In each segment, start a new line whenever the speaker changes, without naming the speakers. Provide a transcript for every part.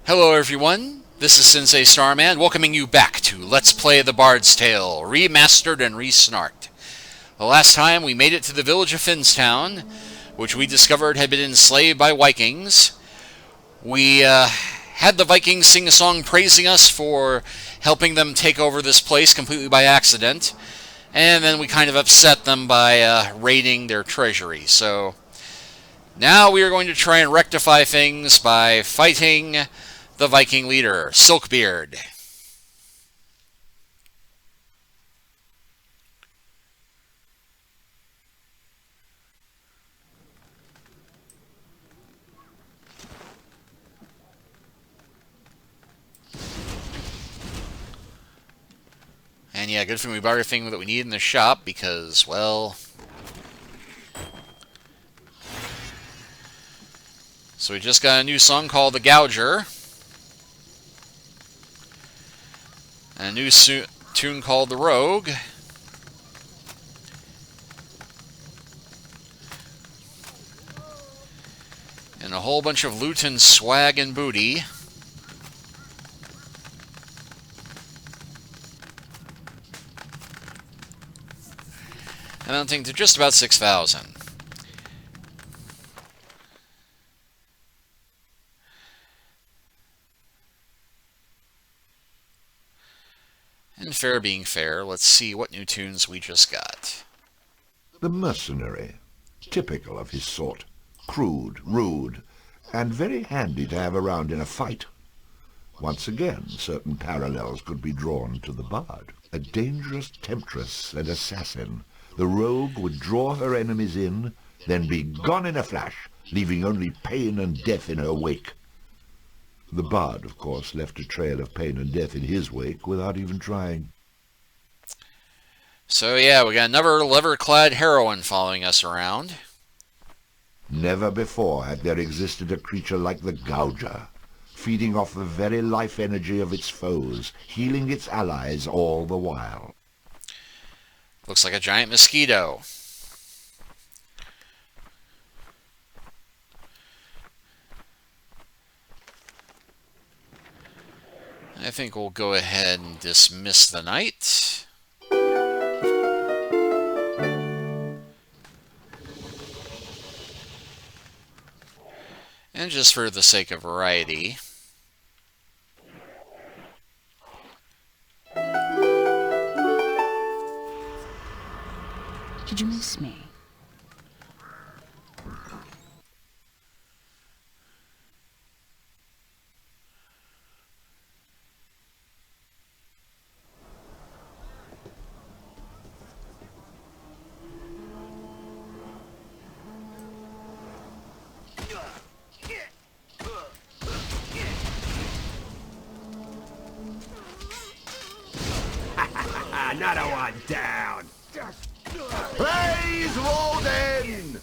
Hello everyone, this is Sensei Starman welcoming you back to Let's Play the Bard's Tale, remastered and re-snarked. The last time we made it to the village of Finstown, which we discovered had been enslaved by Vikings. We had the Vikings sing a song praising us for helping them take over this place completely by accident, and then we kind of upset them by raiding their treasury. So now we are going to try and rectify things by fighting the Viking leader, Silkbeard. And yeah, good thing we bought everything that we need in the shop because, well... So we just got a new song called The Gouger. And a new tune called The Rogue. And a whole bunch of loot and swag and booty. Amounting to just about 6,000. And fair being fair, let's see what new tunes we just got.
The mercenary, typical of his sort, crude, rude, and very handy to have around in a fight. Once again, certain parallels could be drawn to the bard. A dangerous temptress and assassin, the rogue would draw her enemies in, then be gone in a flash, leaving only pain and death in her wake. The bard, of course, left a trail of pain and death in his wake without even trying.
So yeah, we got another leather-clad heroine following us around.
Never before had there existed a creature like the Gouger, feeding off the very life energy of its foes, healing its allies all the while.
Looks like a giant mosquito. I think we'll go ahead and dismiss the knight. And just for the sake of variety,
did you miss me?
Another one down! Praise Walden!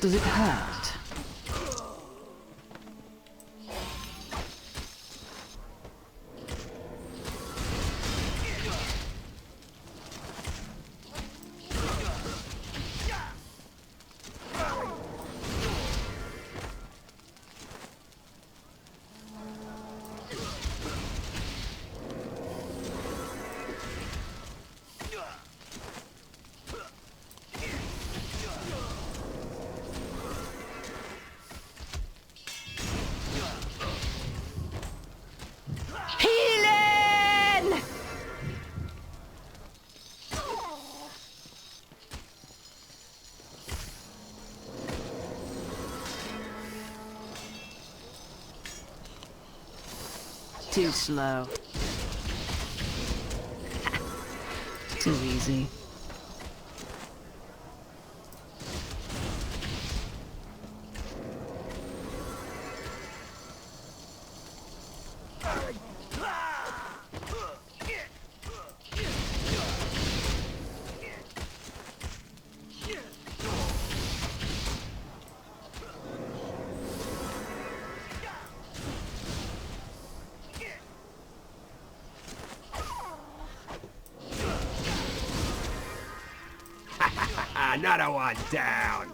Does it hurt? Too slow. Too easy.
Another one down.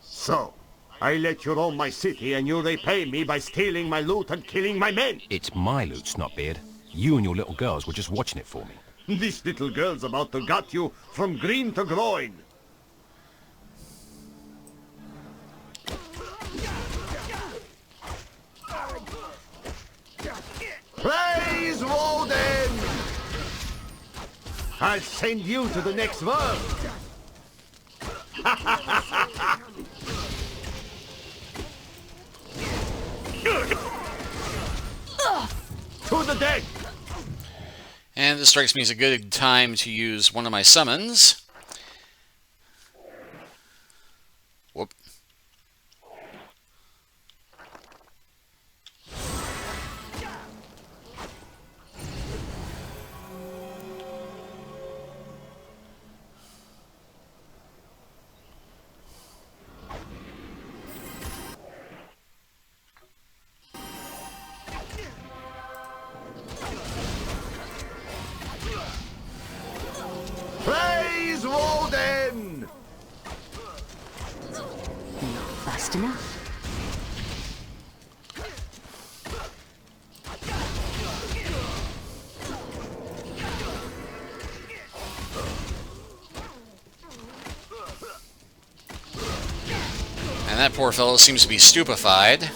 So, I let you roam my city and you repay me by stealing my loot and killing my men.
It's my loot, Snotbeard. You and your little girls were just watching it for me.
This little girl's about to gut you from green to groin. Praise Woden! I'll send you to the next world. To the deck!
And this strikes me as a good time to use one of my summons. Whoop.
Praise Woden!
Not fast enough.
And that poor fellow seems to be stupefied.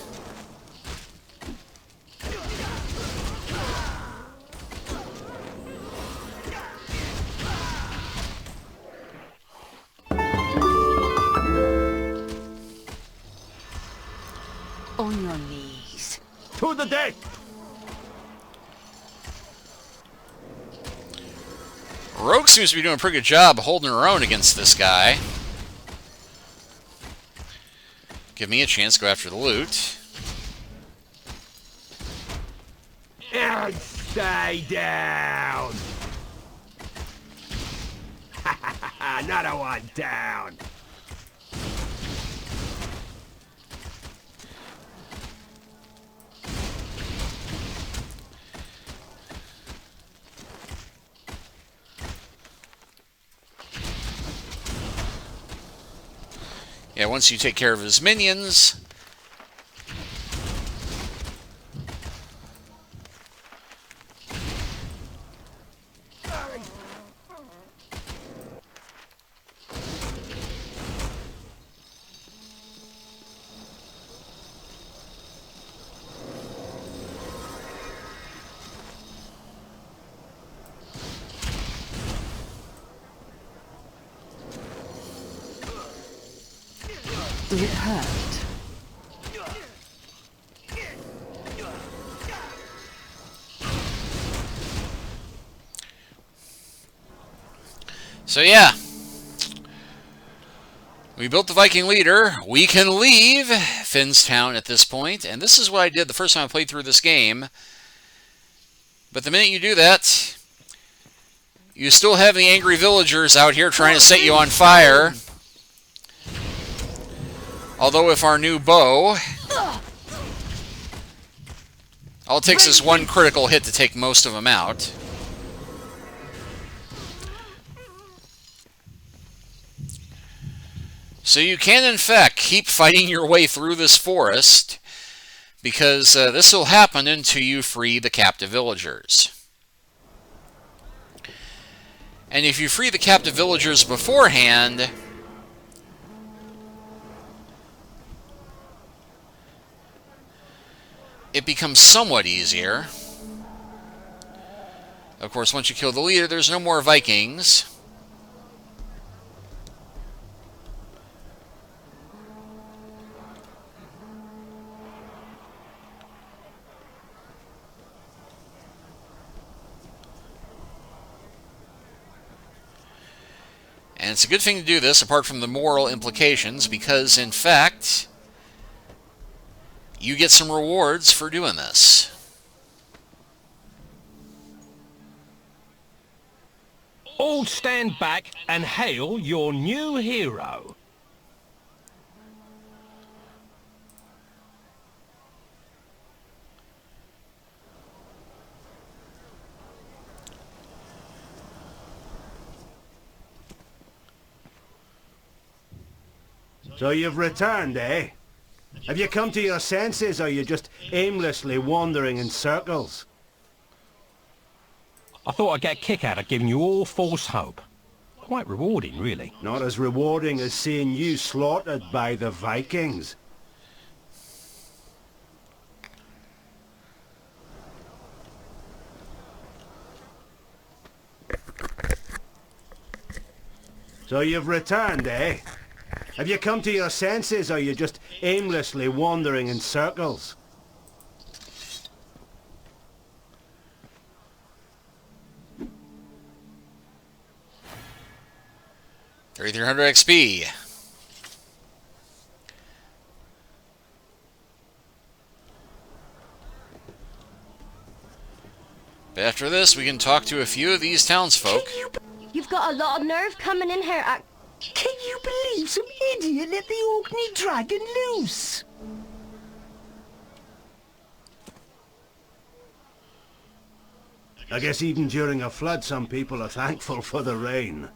On your knees.
To the deck!
Rogue seems to be doing a pretty good job holding her own against this guy. Give me a chance to go after the loot.
And stay down! Another one down!
Yeah, once you take care of his minions...
Does it hurt?
So yeah, we built the Viking leader. We can leave Finstown at this point, and this is what I did the first time I played through this game. But the minute you do that, you still have the angry villagers out here trying to set you on fire. Although if our new bow... all it takes is one critical hit to take most of them out. So you can, in fact, keep fighting your way through this forest, because this will happen until you free the captive villagers. And if you free the captive villagers beforehand... it becomes somewhat easier. Of course, once you kill the leader, there's no more Vikings. And it's a good thing to do this, apart from the moral implications, because, in fact... you get some rewards for doing this.
All stand back and hail your new hero.
So you've returned, eh? Have you come to your senses, or are you just aimlessly wandering in circles?
I thought I'd get a kick out of giving you all false hope. Quite rewarding, really.
Not as rewarding as seeing you slaughtered by the Vikings. So you've returned, eh? Have you come to your senses, or are you just aimlessly wandering in circles?
3,300 XP. But after this, we can talk to a few of these townsfolk.
You've got a lot of nerve coming in here.
Can you believe some idiot let the Orkney dragon loose?
I guess even during a flood, some people are thankful for the rain.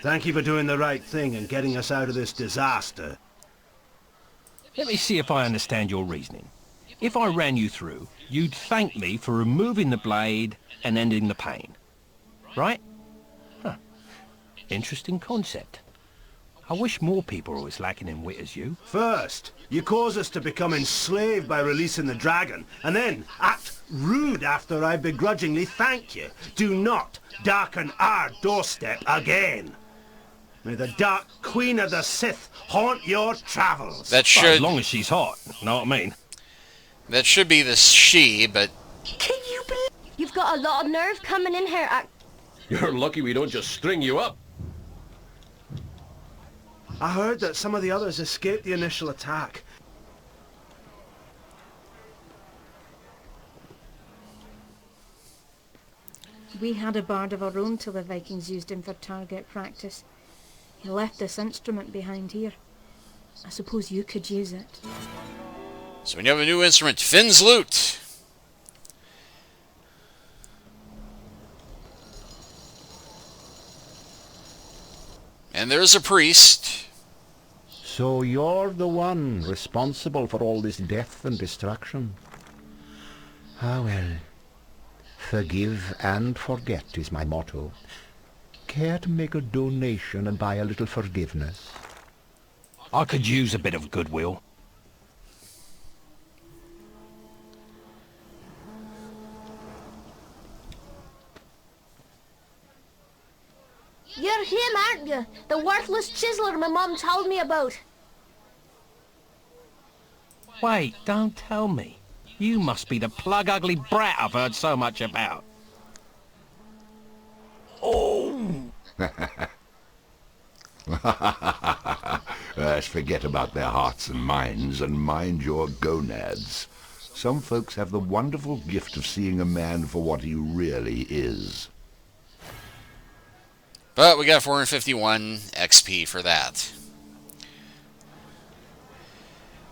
Thank you for doing the right thing and getting us out of this disaster.
Let me see if I understand your reasoning. If I ran you through, you'd thank me for removing the blade and ending the pain. Right? Huh. Interesting concept. I wish more people were as lacking in wit as you.
First, you cause us to become enslaved by releasing the dragon, and then act rude after I begrudgingly thank you. Do not darken our doorstep again. May the Dark Queen of the Sith haunt your travels.
That
Well, as
should
long as she's hot, know what I mean?
that should be the she, but
Can you believe...
You've got a lot of nerve coming in here.
You're lucky we don't just string you up.
I heard that some of the others escaped the initial attack.
We had a bard of our own till the Vikings used him for target practice. He left this instrument behind here. I suppose you could use it.
so we have a new instrument, Finn's Lute. And there's a priest.
So you're the one responsible for all this death and destruction? Ah well, forgive and forget is my motto. Care to make a donation and buy a little forgiveness?
I could use a bit of goodwill.
You're him, aren't you? The worthless chiseler my mum told me about.
Wait, don't tell me. You must be the plug-ugly brat I've heard so much about.
Let's forget about their hearts and minds and mind your gonads. Some folks have the wonderful gift of seeing a man for what he really is.
But we got 451 XP for that.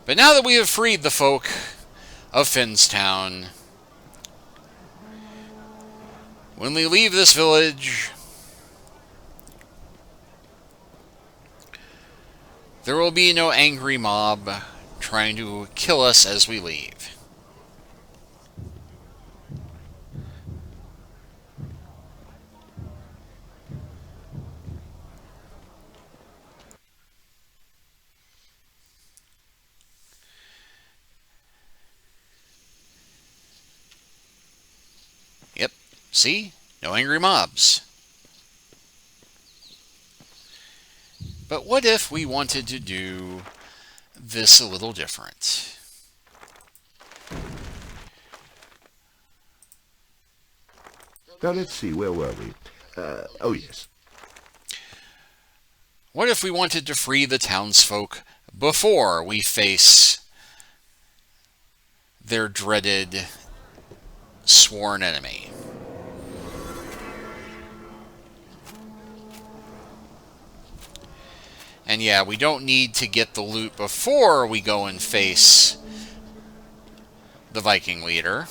But now that we have freed the folk of Finstown, when we leave this village, there will be no angry mob trying to kill us as we leave. Yep, see? No angry mobs. But what if we wanted to do this a little different?
Now let's see, where were we? Oh yes.
What if we wanted to free the townsfolk before we face their dreaded sworn enemy? And yeah, we don't need to get the loot before we go and face the Viking leader.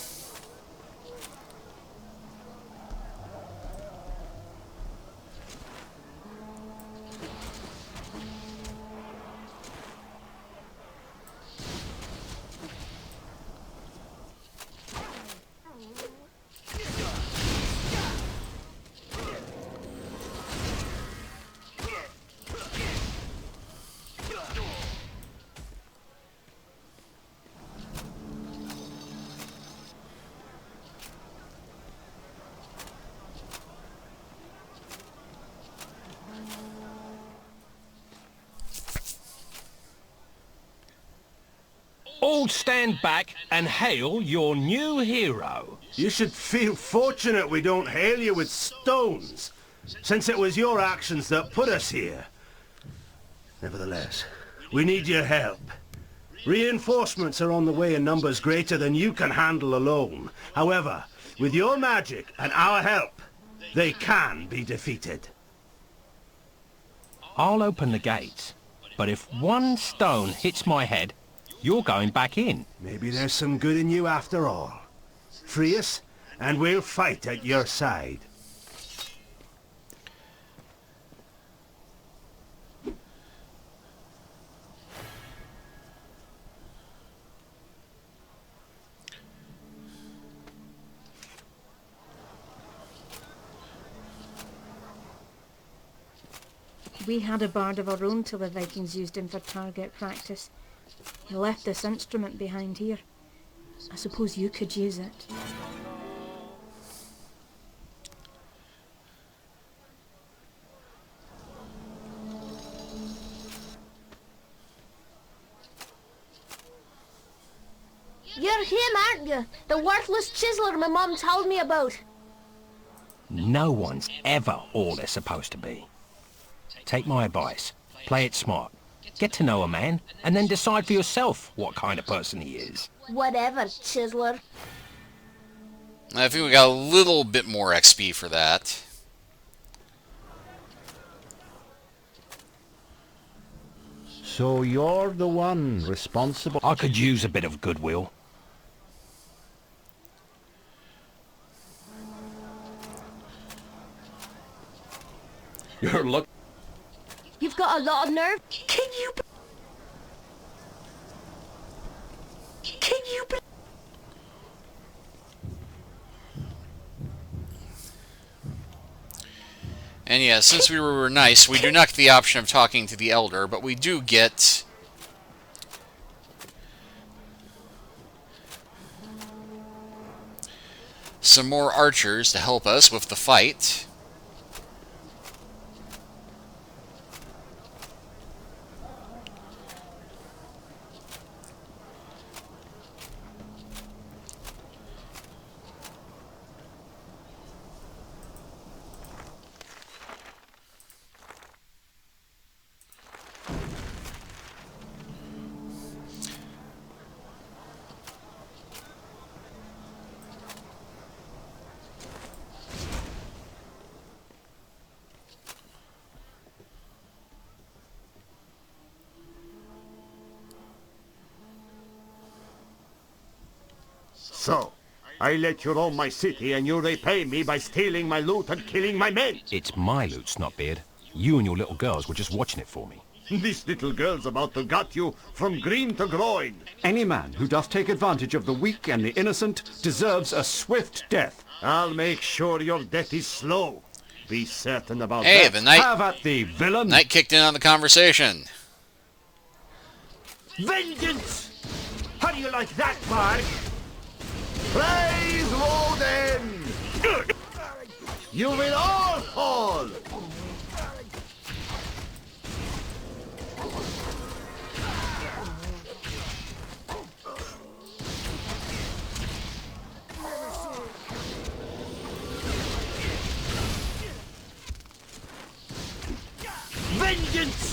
All stand back and hail your new hero.
You should feel fortunate we don't hail you with stones, since it was your actions that put us here. Nevertheless, we need your help. Reinforcements are on the way in numbers greater than you can handle alone. However, with your magic and our help, they can be defeated.
I'll open the gates, but if one stone hits my head, you're going back in.
Maybe there's some good in you after all. Free us, and we'll fight at your side.
We had a bard of our own till the Vikings used him for target practice. He left this instrument behind here. I suppose you could use it.
You're him, aren't you? The worthless chiseler my mum told me about.
No one's ever all they're supposed to be. Take my advice. Play it smart. Get to know a man, and then decide for yourself what kind of person he is.
Whatever, chiseler.
I think we got a little bit more XP for that.
So you're the one responsible...
I could use a bit of goodwill.
You're lucky.
You've got a lot of nerve.
Can you...
And yeah, since we were nice, we do not get the option of talking to the Elder, but we do get some more archers to help us with the fight.
So, I let you roam my city and you repay me by stealing my loot and killing my men.
It's my loot, Snotbeard. You and your little girls were just watching it for me.
This little girl's about to gut you from green to groin.
Any man who does take advantage of the weak and the innocent deserves a swift death.
I'll make sure your death is slow. Be certain about
Hey,
that.
the knight.
Have at thee, villain!
Knight kicked in on the conversation.
Vengeance! How do you like that, bard?
Praise Woden! You will all fall!
Vengeance!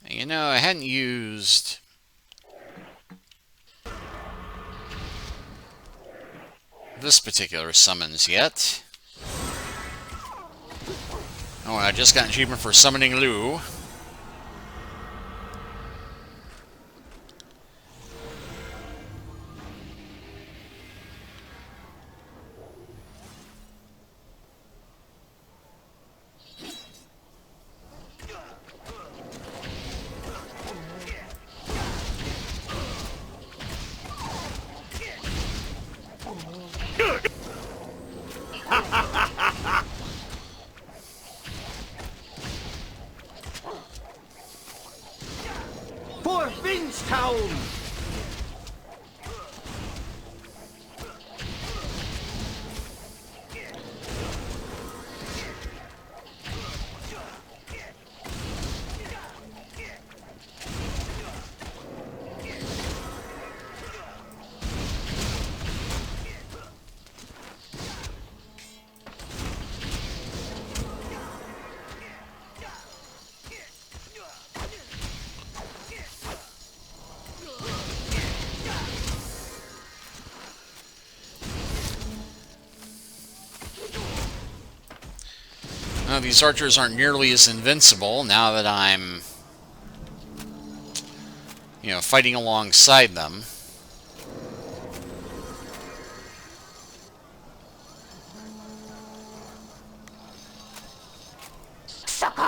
You know, I hadn't used this particular summons yet. Oh, I just got an achievement for summoning Lou.
For Finstown!
These archers aren't nearly as invincible now that I'm, fighting alongside them.
Sucker!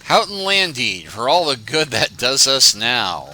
Houghton Landdeed, for all the good that does us now.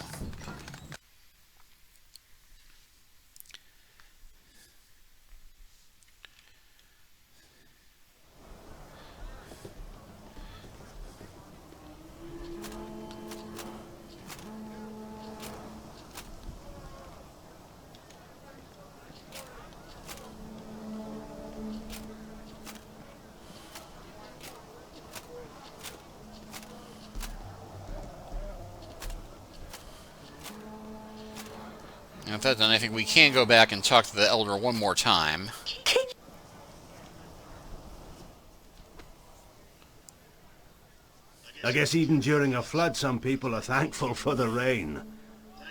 With that done, I think we can go back and talk to the Elder one more time.
I guess even during a flood, some people are thankful for the rain.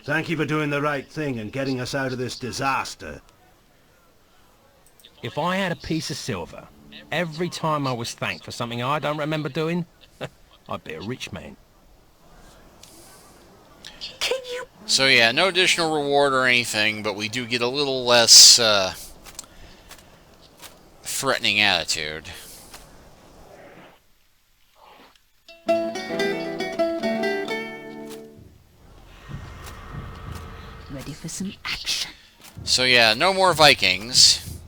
Thank you for doing the right thing and getting us out of this disaster.
If I had a piece of silver every time I was thanked for something I don't remember doing, I'd be a rich man.
So yeah, no additional reward or anything, but we do get a little less threatening attitude.
Ready for some action.
So yeah, no more Vikings.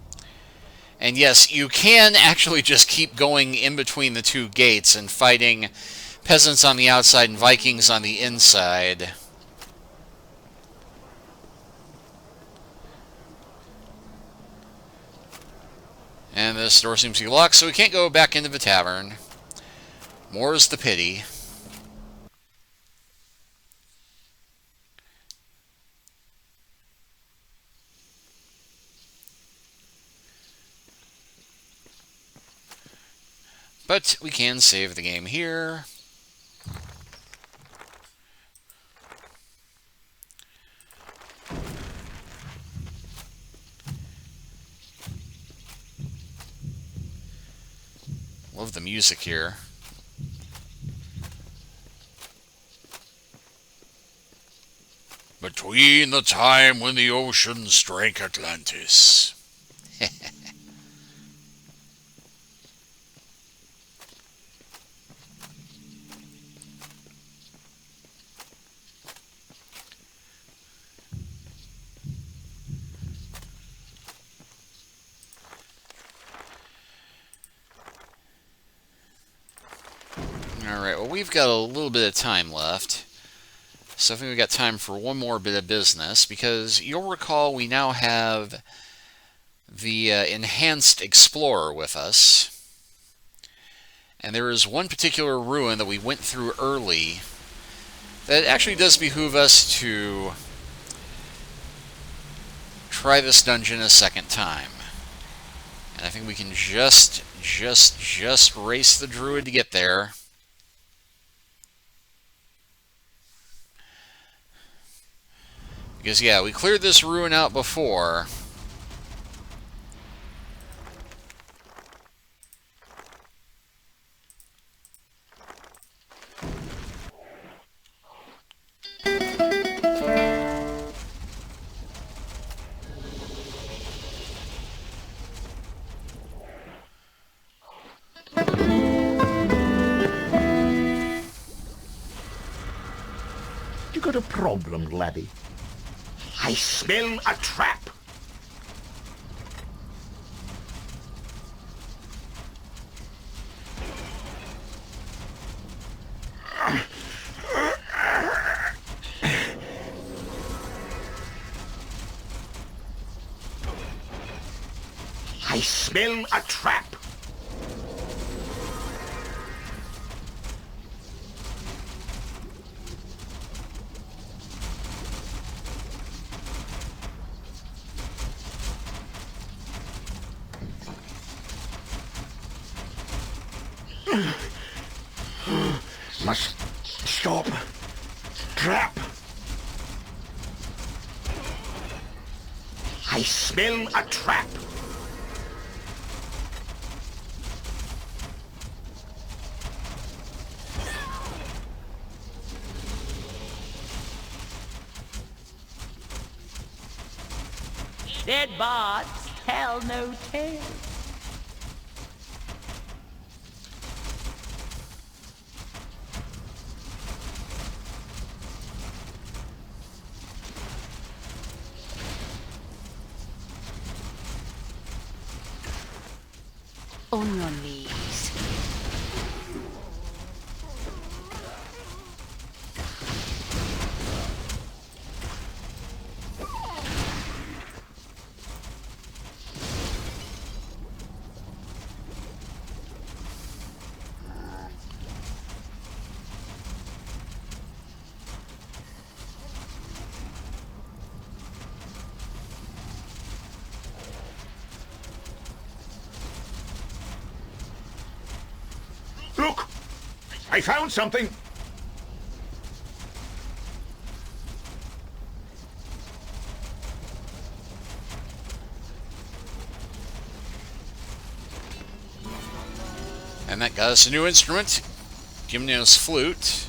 And yes, you can actually just keep going in between the two gates and fighting peasants on the outside and Vikings on the inside. And this door seems to be locked, so we can't go back into the tavern. More's the pity. But we can save the game here. Love the music here. Between the time when the oceans drank Atlantis. we've got a little bit of time left. So I think we've got time for one more bit of business, because you'll recall we now have the enhanced explorer with us. And there is one particular ruin that we went through early that actually does behoove us to try this dungeon a second time. And I think we can just race the druid to get there. Because, yeah, we cleared this ruin out before.
You got a problem, laddie?
I smell a trap. I smell a trap. Must stop. Trap. I smell a trap.
Dead bards tell no tale.
On your knees.
Look! I found something!
And that got us a new instrument, Gymnos Flute,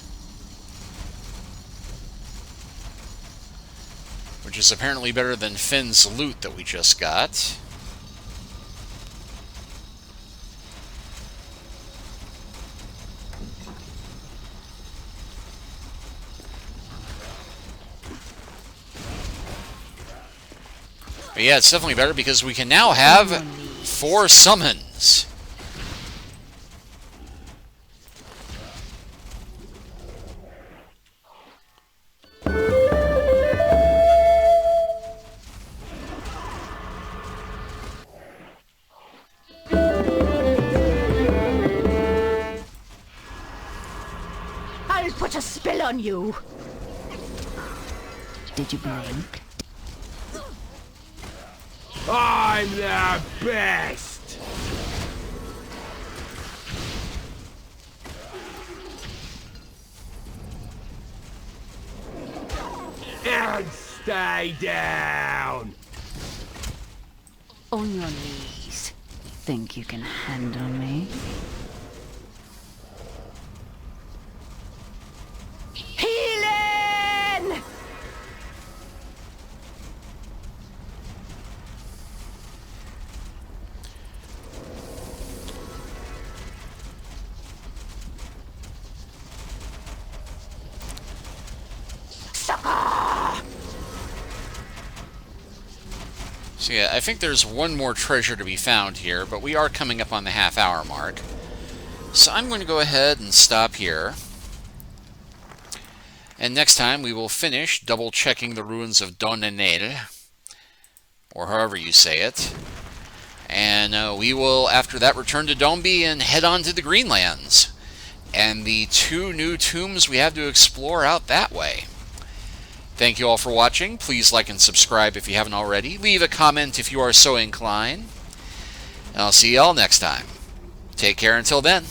which is apparently better than Finn's lute that we just got. But yeah, it's definitely better because we can now have 4 summons.
I'll put a spell on you.
Did you blink?
I'm the best! And stay down!
On your knees. Think you can handle me?
Healing!
So yeah, I think there's one more treasure to be found here, but we are coming up on the half-hour mark. So I'm going to go ahead and stop here. And next time we will finish double-checking the ruins of Dun Ailinne, or however you say it. And we will, after that, return to Dombey and head on to the Greenlands. And the 2 new tombs we have to explore out that way. Thank you all for watching. Please like and subscribe if you haven't already. Leave a comment if you are so inclined. And I'll see you all next time. Take care until then.